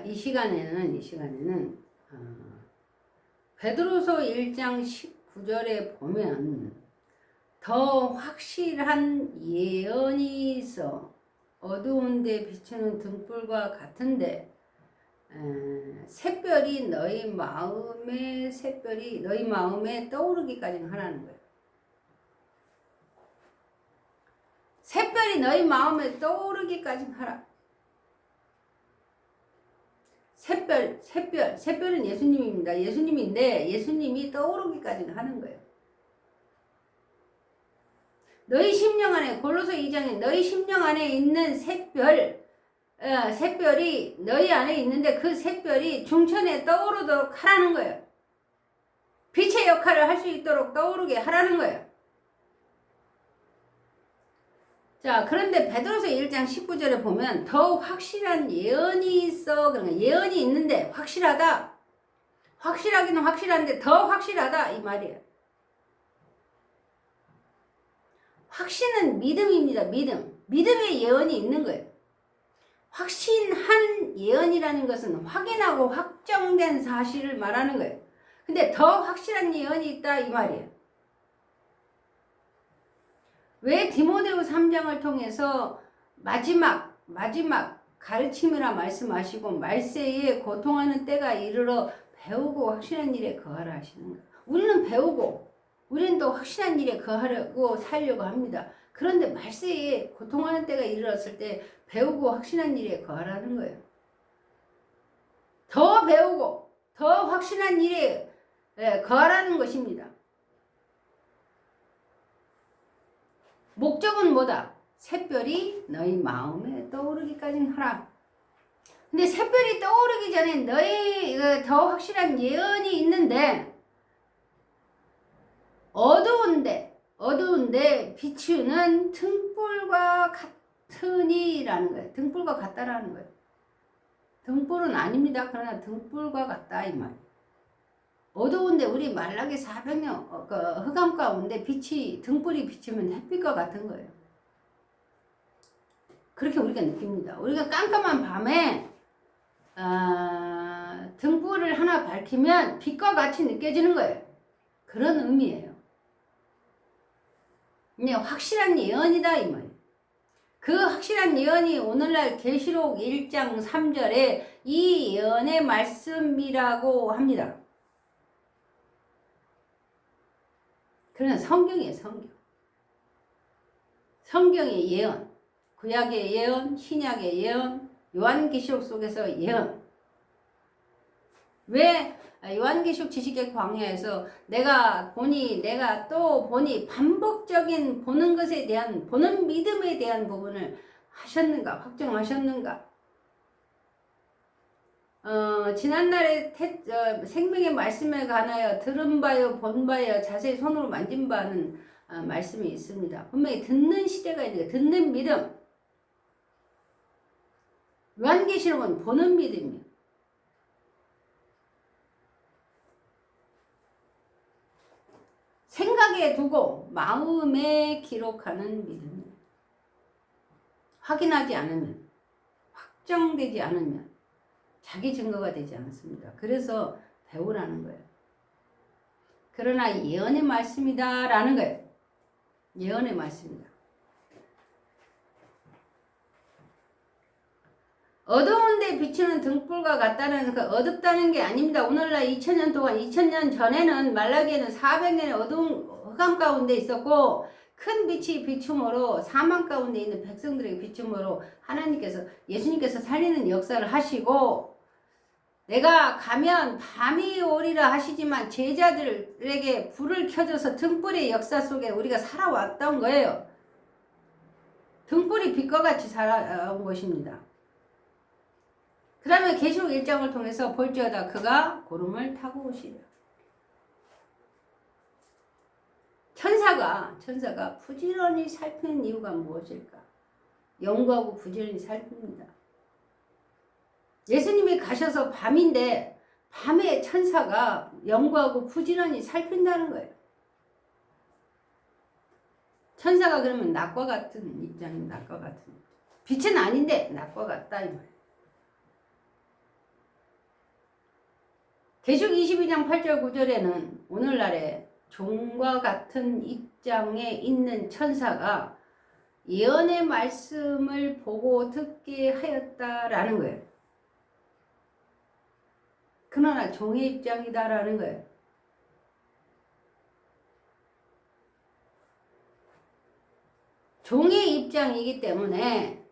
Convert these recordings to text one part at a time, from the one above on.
이 시간에는 베드로서 1장 19절에 보면 더 확실한 예언이 있어 어두운 데 비추는 등불과 같은데 샛별이 너희 마음에 떠오르기까지 하라는 거예요. 샛별이 너희 마음에 떠오르기까지 하라. 샛별은 예수님입니다. 예수님인데 예수님이 떠오르기까지 하는 거예요. 너희 심령 안에, 골로새 2장에 너희 심령 안에 있는 샛별이 너희 안에 있는데 그 샛별이 중천에 떠오르도록 하라는 거예요. 빛의 역할을 할 수 있도록 떠오르게 하라는 거예요. 자, 그런데 베드로서 1장 19절에 보면 더 확실한 예언이 있어. 그러니까 예언이 있는데 확실하다. 확실하기는 확실한데 더 확실하다 이 말이에요. 확신은 믿음입니다. 믿음의 예언이 있는 거예요. 확신한 예언이라는 것은 확인하고 확정된 사실을 말하는 거예요. 근데 더 확실한 예언이 있다 이 말이에요. 왜 디모데후 3장을 통해서 마지막 가르침이라 말씀하시고 말세에 고통하는 때가 이르러 배우고 확실한 일에 거하라 하시는가? 우리는 배우고 우리는 또 확실한 일에 거하려고 살려고 합니다. 그런데 말세에 고통하는 때가 이르렀을 때 배우고 확실한 일에 거하라는 거예요. 더 배우고 더 확실한 일에 거하라는 것입니다. 목적은 뭐다? 샛별이 너희 마음에 떠오르기까지 하라. 근데 샛별이 떠오르기 전에 너희 더 확실한 예언이 있는데 어두운데 비추는 등불과 같으니라는 거예요. 등불과 같다라는 거예요. 등불은 아닙니다. 그러나 등불과 같다 이 말이에요. 어두운데 우리 말라기 400년 흑암 가운데 등불이 비치면 햇빛과 같은 거예요. 그렇게 우리가 느낍니다. 우리가 깜깜한 밤에 등불을 하나 밝히면 빛과 같이 느껴지는 거예요. 그런 의미예요. 그냥 확실한 예언이다 이 말이에요. 그 확실한 예언이 오늘날 계시록 1장 3절에 이 예언의 말씀이라고 합니다. 그러나 성경이에요. 성경의 예언, 구약의 예언, 신약의 예언, 요한계시록 속에서 예언. 왜 요한계시록 지식의 광야에서 내가 또 보니 반복적인 보는 것에 대한 보는 믿음에 대한 부분을 하셨는가 확정하셨는가? 지난날에 생명의 말씀에 관하여 들은 바요 본 바요 자세히 손으로 만진 바는 말씀이 있습니다. 분명히 듣는 시대가 있는 거예요. 듣는 믿음. 요한계시록은 보는 믿음이에요. 생각에 두고 마음에 기록하는 믿음이에요. 확인하지 않으면, 확정되지 않으면 자기 증거가 되지 않습니다. 그래서 배우라는 거예요. 그러나 예언의 말씀이다 라는 거예요. 예언의 말씀이다. 어두운 데 비추는 등불과 같다는 그 어둡다는 게 아닙니다. 오늘날 2000년 동안 2000년 전에는 말라기에는 400년의 어두운 흑암 가운데 있었고 큰 빛이 비춤으로 사망 가운데 있는 백성들에게 비춤으로 예수님께서 살리는 역사를 하시고 내가 가면 밤이 오리라 하시지만 제자들에게 불을 켜줘서 등불의 역사 속에 우리가 살아왔던 거예요. 등불이 빛과 같이 살아온 것입니다. 그 다음에 계시록 1장을 통해서 볼지어다 그가 구름을 타고 오시리라. 천사가 부지런히 살피는 이유가 무엇일까? 연구하고 부지런히 살핍니다. 예수님이 가셔서 밤인데 밤에 천사가 연구하고 부지런히 살핀다는 거예요. 천사가 그러면 낮과 같은 입장이 낮과 같은 빛은 아닌데 낮과 같다 이 말이에요. 계시록 22장 8절 9절에는 오늘날에 종과 같은 입장에 있는 천사가 예언의 말씀을 보고 듣게 하였다라는 거예요. 그러나 종의 입장이다라는 거예요. 종의 입장이기 때문에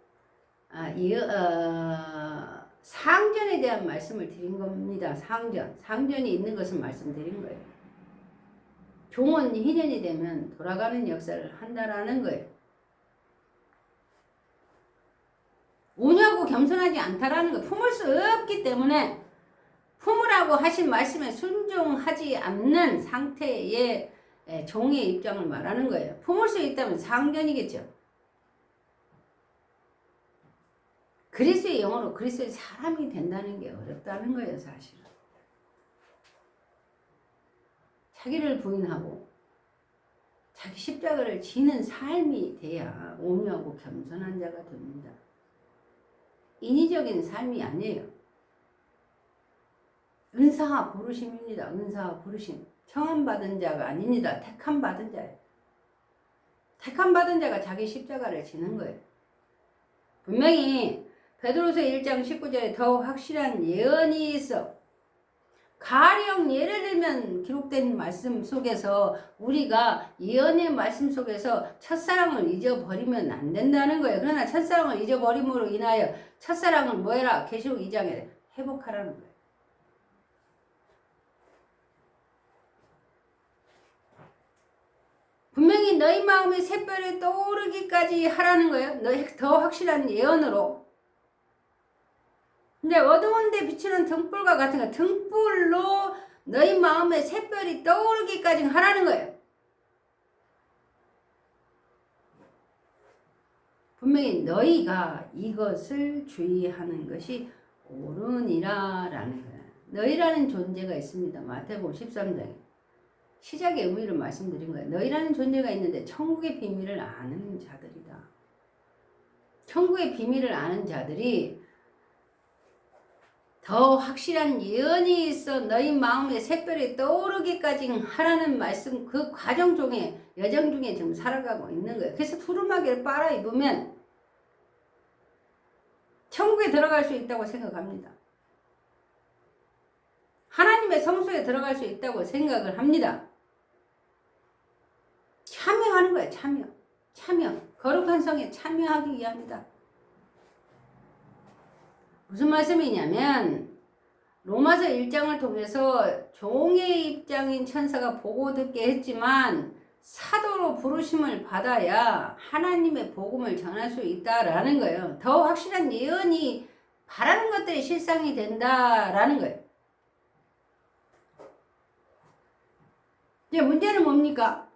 상전에 대한 말씀을 드린 겁니다. 상전이 있는 것을 말씀드린 거예요. 종은 희년이 되면 돌아가는 역사를 한다라는 거예요. 온유하고 겸손하지 않다라는 거, 품을 수 없기 때문에 품으라고 하신 말씀에 순종하지 않는 상태의 종의 입장을 말하는 거예요. 품을 수 있다면 상전이겠죠. 그리스도의 영으로 그리스도의 사람이 된다는 게 어렵다는 거예요, 사실은. 자기를 부인하고 자기 십자가를 지는 삶이 돼야 온유하고 겸손한 자가 됩니다. 인위적인 삶이 아니에요. 은사와 부르심입니다. 은사와 부르심. 청함받은 자가 아닙니다. 택함받은 자예요. 택함받은 자가 자기 십자가를 지는 거예요. 분명히 베드로서 1장 19절에 더욱 확실한 예언이 있어. 가령 예를 들면 기록된 말씀 속에서 우리가 예언의 말씀 속에서 첫사랑을 잊어버리면 안 된다는 거예요. 그러나 첫사랑을 잊어버림으로 인하여 첫사랑을 뭐해라? 계시록 2장에 회복하라는 거예요. 분명히 너희 마음에 샛별이 떠오르기까지 하라는 거예요. 너희 더 확실한 예언으로. 근데 어두운 데 비추는 등불과 같은 거, 등불로 너희 마음에 샛별이 떠오르기까지 하라는 거예요. 분명히 너희가 이것을 주의하는 것이 옳으니라라는 거예요. 너희라는 존재가 있습니다. 마태복음 13장에. 시작의 의미를 말씀드린 거예요. 너희라는 존재가 있는데 천국의 비밀을 아는 자들이다. 천국의 비밀을 아는 자들이 더 확실한 예언이 있어 너희 마음에 샛별이 떠오르기까지 하라는 말씀, 그 과정 중에, 여정 중에 지금 살아가고 있는 거예요. 그래서 두루마기를 빨아 입으면 천국에 들어갈 수 있다고 생각합니다. 하나님의 성소에 들어갈 수 있다고 생각을 합니다. 참여하는 거예요. 참여. 거룩한 성에 참여하기 위함이다. 무슨 말씀이냐면 로마서 1장을 통해서 종의 입장인 천사가 보고 듣게 했지만 사도로 부르심을 받아야 하나님의 복음을 전할 수 있다라는 거예요. 더 확실한 예언이 바라는 것들이 실상이 된다라는 거예요. 이제 문제는 뭡니까?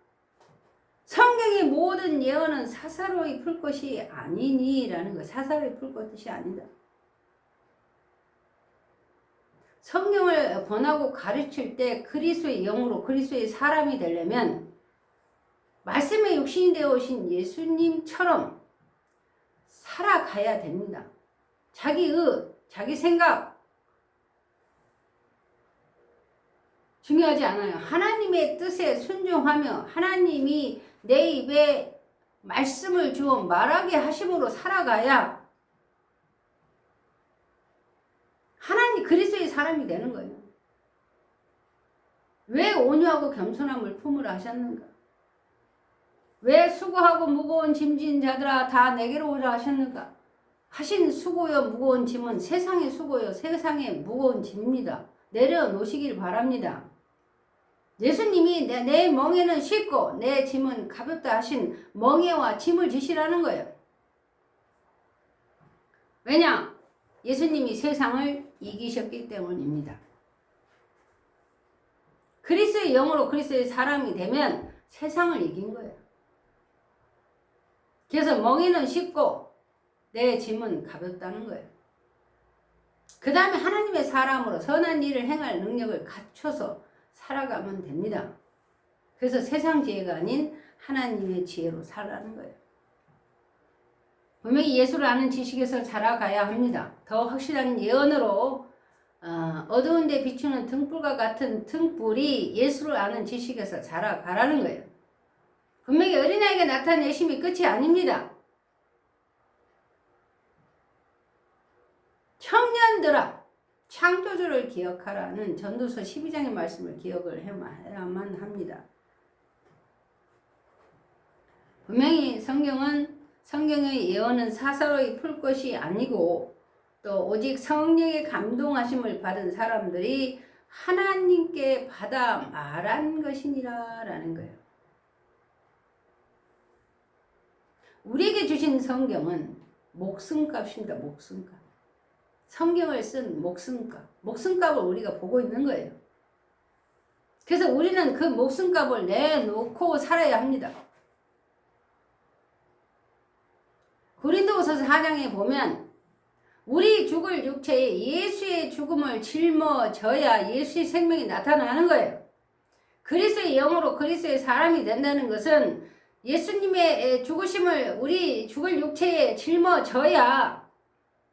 성경의 모든 예언은 사사로이 풀 것이 아니니라는 거예요. 사사로이 풀 것이 아니다. 성경을 권하고 가르칠 때 그리스도의 영으로 그리스도의 사람이 되려면 말씀의 육신이 되어 오신 예수님처럼 살아가야 됩니다. 자기 자기 생각 중요하지 않아요. 하나님의 뜻에 순종하며 하나님이 내 입에 말씀을 주어 말하게 하심으로 살아가야 하나님 그리스도의 사람이 되는 거예요. 왜 온유하고 겸손함을 품으라 하셨는가? 왜 수고하고 무거운 짐진 자들아 다 내게로 오라 하셨는가? 하신 수고요 무거운 짐은 세상의 수고요 세상의 무거운 짐입니다. 내려놓으시길 바랍니다. 예수님이 내 멍에는 쉽고 내 짐은 가볍다 하신 멍에와 짐을 지시라는 거예요. 왜냐? 예수님이 세상을 이기셨기 때문입니다. 그리스도의 영으로 그리스도의 사람이 되면 세상을 이긴 거예요. 그래서 멍에는 쉽고 내 짐은 가볍다는 거예요. 그 다음에 하나님의 사람으로 선한 일을 행할 능력을 갖춰서 살아가면 됩니다. 그래서 세상 지혜가 아닌 하나님의 지혜로 살라는 거예요. 분명히 예수를 아는 지식에서 자라가야 합니다. 더 확실한 예언으로 어두운 데 비추는 등불과 같은 등불이 예수를 아는 지식에서 자라가라는 거예요. 분명히 어린아이가 나타내심이 끝이 아닙니다. 청년들아 창조주를 기억하라는 전도서 12장의 말씀을 기억을 해야만 합니다. 분명히 성경의 예언은 사사로이 풀 것이 아니고 또 오직 성령의 감동하심을 받은 사람들이 하나님께 받아 말한 것이니라 라는 거예요. 우리에게 주신 성경은 목숨값입니다. 목숨값. 성경을 쓴 목숨값을 우리가 보고 있는 거예요. 그래서 우리는 그 목숨값을 내놓고 살아야 합니다. 고린도후서 4장에 보면 우리 죽을 육체에 예수의 죽음을 짊어져야 예수의 생명이 나타나는 거예요. 그리스도의 영으로 그리스도의 사람이 된다는 것은 예수님의 죽으심을 우리 죽을 육체에 짊어져야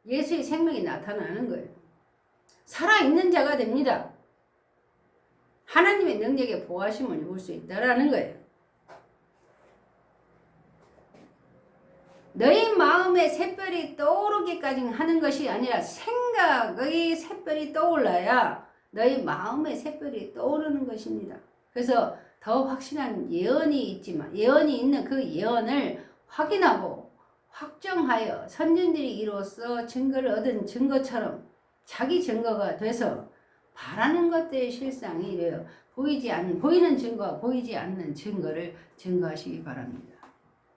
예수의 생명이 나타나는 거예요. 살아있는 자가 됩니다. 하나님의 능력에 보호하심을 입을 수 있다라는 거예요. 너희 마음에 샛별이 떠오르기까지 하는 것이 아니라 생각의 샛별이 떠올라야 너희 마음에 샛별이 떠오르는 것입니다. 그래서 더 확실한 예언이 있지만 예언이 있는 그 예언을 확인하고 확정하여 선진들이 이로써 증거를 얻은 증거처럼 자기 증거가 돼서 바라는 것들의 실상이 되어 보이는 증거와 보이지 않는 증거를 증거하시기 바랍니다.